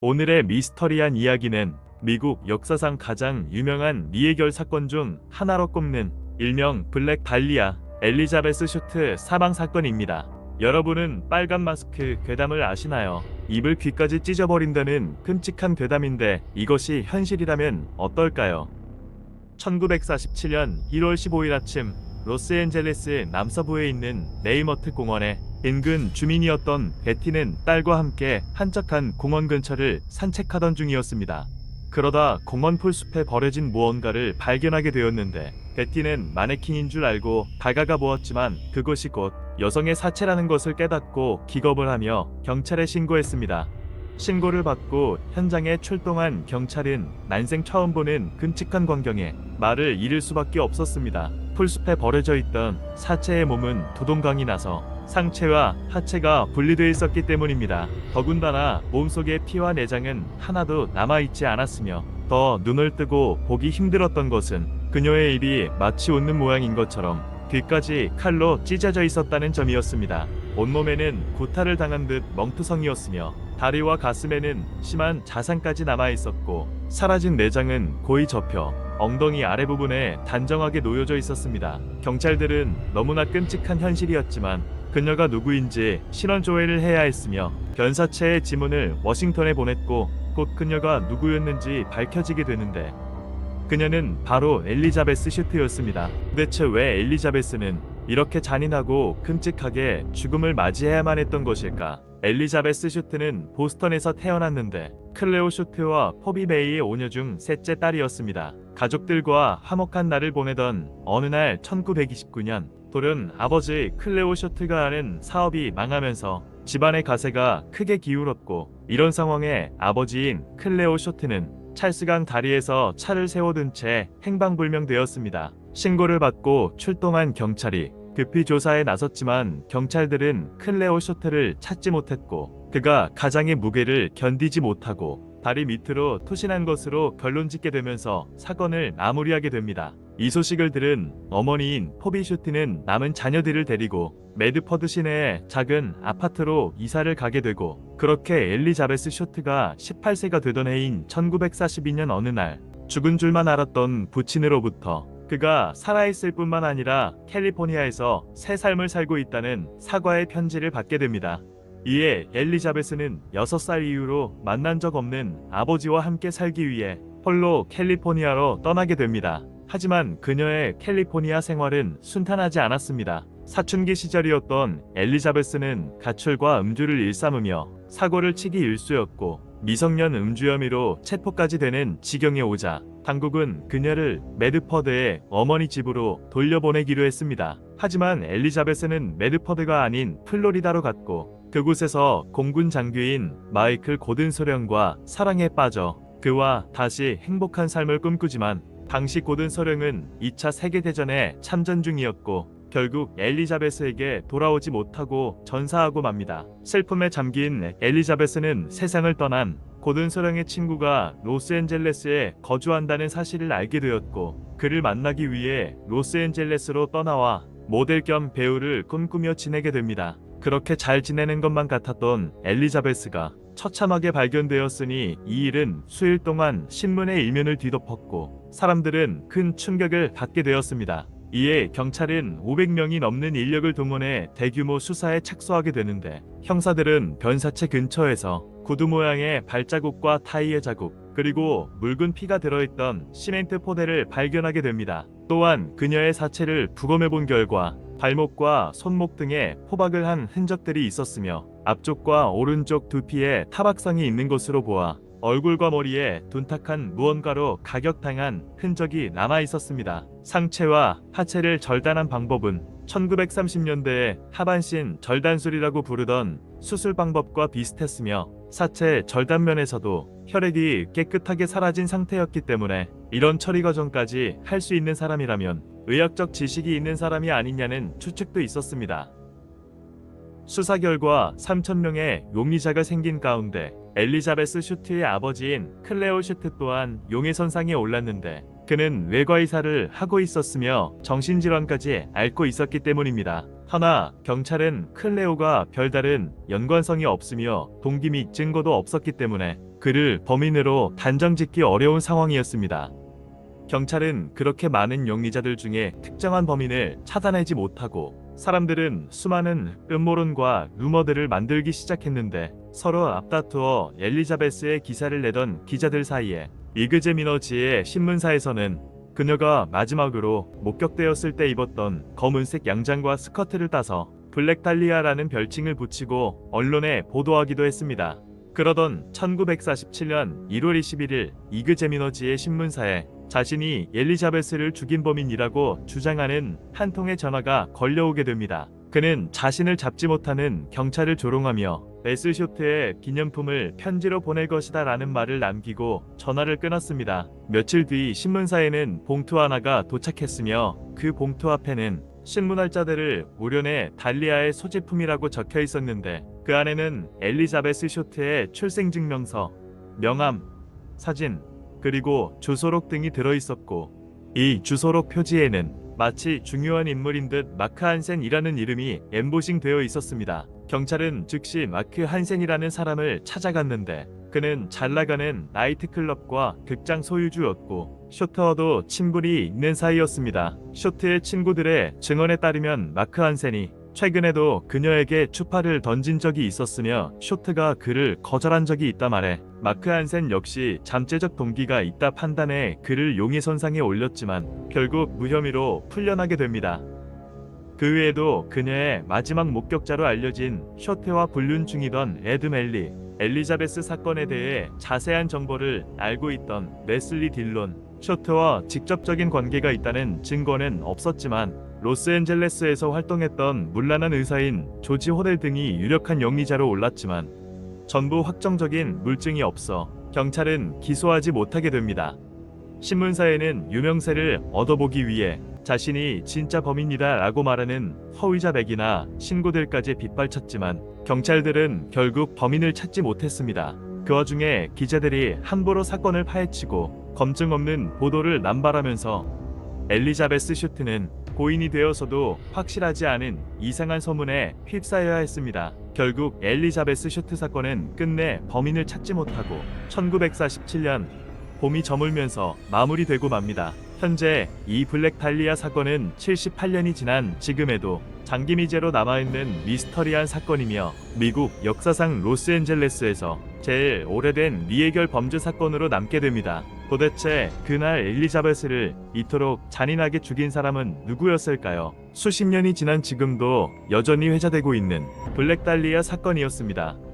오늘의 미스터리한 이야기는 미국 역사상 가장 유명한 미해결 사건 중 하나로 꼽는 일명 블랙 달리아 엘리자베스 슈트 사망 사건입니다. 여러분은 빨간 마스크 괴담을 아시나요? 입을 귀까지 찢어버린다는 끔찍한 괴담인데 이것이 현실이라면 어떨까요? 1947년 1월 15일 아침 로스앤젤레스 남서부에 있는 네이머트 공원에 인근 주민이었던 베티는 딸과 함께 한적한 공원 근처를 산책하던 중이었습니다. 그러다 공원 풀숲에 버려진 무언가를 발견하게 되었는데 베티는 마네킹인 줄 알고 다가가 보았지만 그것이 곧 여성의 사체라는 것을 깨닫고 기겁을 하며 경찰에 신고했습니다. 신고를 받고 현장에 출동한 경찰은 난생 처음 보는 끔찍한 광경에 말을 잃을 수밖에 없었습니다. 풀숲에 버려져 있던 사체의 몸은 두동강이 나서 상체와 하체가 분리되어 있었기 때문입니다. 더군다나 몸속의 피와 내장은 하나도 남아있지 않았으며 더 눈을 뜨고 보기 힘들었던 것은 그녀의 입이 마치 웃는 모양인 것처럼 귀까지 칼로 찢어져 있었다는 점이었습니다. 온몸에는 구타를 당한 듯 멍투성이었으며 다리와 가슴에는 심한 자상까지 남아있었고 사라진 내장은 고이 접혀 엉덩이 아래 부분에 단정하게 놓여져 있었습니다. 경찰들은 너무나 끔찍한 현실이었지만 그녀가 누구인지 신원 조회를 해야 했으며 변사체의 지문을 워싱턴에 보냈고 곧 그녀가 누구였는지 밝혀지게 되는데 그녀는 바로 엘리자베스 슈트였습니다. 대체 왜 엘리자베스는 이렇게 잔인하고 끔찍하게 죽음을 맞이해야만 했던 것일까? 엘리자베스 슈트는 보스턴에서 태어났는데 클레오 슈트와 포비 메이의 오녀 중 셋째 딸이었습니다. 가족들과 화목한 날을 보내던 어느 날 1929년 돌연 아버지 클레오 슈트가 하는 사업이 망하면서 집안의 가세가 크게 기울었고 이런 상황에 아버지인 클레오 슈트는 찰스강 다리에서 차를 세워둔 채 행방불명되었습니다. 신고를 받고 출동한 경찰이 급히 조사에 나섰지만 경찰들은 클레오 슈트를 찾지 못했고 그가 가장의 무게를 견디지 못하고 다리 밑으로 투신한 것으로 결론짓게 되면서 사건을 마무리하게 됩니다. 이 소식을 들은 어머니인 포비 슈트는 남은 자녀들을 데리고 매드퍼드 시내의 작은 아파트로 이사를 가게 되고 그렇게 엘리자베스 슈트가 18세가 되던 해인 1942년 어느 날 죽은 줄만 알았던 부친으로부터 그가 살아있을 뿐만 아니라 캘리포니아에서 새 삶을 살고 있다는 사과의 편지를 받게 됩니다. 이에 엘리자베스는 6살 이후로 만난 적 없는 아버지와 함께 살기 위해 홀로 캘리포니아로 떠나게 됩니다. 하지만 그녀의 캘리포니아 생활은 순탄하지 않았습니다. 사춘기 시절이었던 엘리자베스는 가출과 음주를 일삼으며 사고를 치기 일쑤였고 미성년 음주 혐의로 체포까지 되는 지경에 오자 당국은 그녀를 매드퍼드의 어머니 집으로 돌려보내기로 했습니다. 하지만 엘리자베스는 매드퍼드가 아닌 플로리다로 갔고 그곳에서 공군 장교인 마이클 고든 소령과 사랑에 빠져 그와 다시 행복한 삶을 꿈꾸지만 당시 고든 소령은 2차 세계대전에 참전 중이었고 결국 엘리자베스에게 돌아오지 못하고 전사하고 맙니다. 슬픔에 잠긴 엘리자베스는 세상을 떠난 고든 소령의 친구가 로스앤젤레스에 거주한다는 사실을 알게 되었고 그를 만나기 위해 로스앤젤레스로 떠나와 모델 겸 배우를 꿈꾸며 지내게 됩니다. 그렇게 잘 지내는 것만 같았던 엘리자베스가 처참하게 발견되었으니 이 일은 수일 동안 신문의 일면을 뒤덮었고 사람들은 큰 충격을 받게 되었습니다. 이에 경찰은 500명이 넘는 인력을 동원해 대규모 수사에 착수하게 되는데 형사들은 변사체 근처에서 구두 모양의 발자국과 타이의 자국 그리고 묽은 피가 들어있던 시멘트 포대를 발견하게 됩니다. 또한 그녀의 사체를 부검해 본 결과 발목과 손목 등에 포박을 한 흔적들이 있었으며 앞쪽과 오른쪽 두피에 타박상이 있는 것으로 보아 얼굴과 머리에 둔탁한 무언가로 가격당한 흔적이 남아 있었습니다. 상체와 하체를 절단한 방법은 1930년대에 하반신 절단술이라고 부르던 수술 방법과 비슷했으며 사체 절단면에서도 혈액이 깨끗하게 사라진 상태였기 때문에 이런 처리 과정까지 할 수 있는 사람이라면 의학적 지식이 있는 사람이 아니냐는 추측도 있었습니다. 수사 결과 3,000명의 용의자가 생긴 가운데 엘리자베스 슈트의 아버지인 클레오 슈트 또한 용의선상에 올랐는데 그는 외과의사를 하고 있었으며 정신질환까지 앓고 있었기 때문입니다. 허나 경찰은 클레오가 별다른 연관성이 없으며 동기 및 증거도 없었기 때문에 그를 범인으로 단정짓기 어려운 상황이었습니다. 경찰은 그렇게 많은 용의자들 중에 특정한 범인을 찾아내지 못하고 사람들은 수많은 음모론과 루머들을 만들기 시작했는데 서로 앞다투어 엘리자베스의 기사를 내던 기자들 사이에 이그제 미너지의 신문사에서는 그녀가 마지막으로 목격되었을 때 입었던 검은색 양장과 스커트를 따서 블랙 달리아라는 별칭을 붙이고 언론에 보도하기도 했습니다. 그러던 1947년 1월 21일 이그제 미너지의 신문사에 자신이 엘리자베스를 죽인 범인이라고 주장하는 한 통의 전화가 걸려오게 됩니다. 그는 자신을 잡지 못하는 경찰을 조롱하며 베스쇼트의 기념품을 편지로 보낼 것이다 라는 말을 남기고 전화를 끊었습니다. 며칠 뒤 신문사에는 봉투 하나가 도착했으며 그 봉투 앞에는 신문활자들을 우려내 달리아의 소지품이라고 적혀 있었는데 그 안에는 엘리자베스 쇼트의 출생증명서, 명함, 사진, 그리고 주소록 등이 들어있었고 이 주소록 표지에는 마치 중요한 인물인 듯 마크 한센이라는 이름이 엠보싱 되어 있었습니다. 경찰은 즉시 마크 한센이라는 사람을 찾아갔는데 그는 잘나가는 나이트클럽과 극장 소유주였고 쇼트와도 친분이 있는 사이였습니다. 쇼트의 친구들의 증언에 따르면 마크 한센이 최근에도 그녀에게 추파를 던진 적이 있었으며 쇼트가 그를 거절한 적이 있다 말해 마크 한센 역시 잠재적 동기가 있다 판단해 그를 용의선상에 올렸지만 결국 무혐의로 풀려나게 됩니다. 그 외에도 그녀의 마지막 목격자로 알려진 쇼트와 불륜 중이던 에드 멜리, 엘리자베스 사건에 대해 자세한 정보를 알고 있던 레슬리 딜론, 쇼트와 직접적인 관계가 있다는 증거는 없었지만 로스앤젤레스에서 활동했던 문란한 의사인 조지 호델 등이 유력한 용의자로 올랐지만 전부 확정적인 물증이 없어 경찰은 기소하지 못하게 됩니다. 신문사에는 유명세를 얻어보기 위해 자신이 진짜 범인이다 라고 말하는 허위자백이나 신고들까지 빗발쳤지만 경찰들은 결국 범인을 찾지 못했습니다. 그 와중에 기자들이 함부로 사건을 파헤치고 검증 없는 보도를 남발하면서 엘리자베스 슈트는 고인이 되어서도 확실하지 않은 이상한 소문에 휩싸여야 했습니다. 결국 엘리자베스 슈트 사건은 끝내 범인을 찾지 못하고 1947년 봄이 저물면서 마무리되고 맙니다. 현재 이 블랙 달리아 사건은 78년이 지난 지금에도 장기미제로 남아있는 미스터리한 사건이며 미국 역사상 로스앤젤레스에서 제일 오래된 미해결 범죄 사건으로 남게 됩니다. 도대체 그날 엘리자베스를 이토록 잔인하게 죽인 사람은 누구였을까요? 수십 년이 지난 지금도 여전히 회자되고 있는 블랙 달리아 사건이었습니다.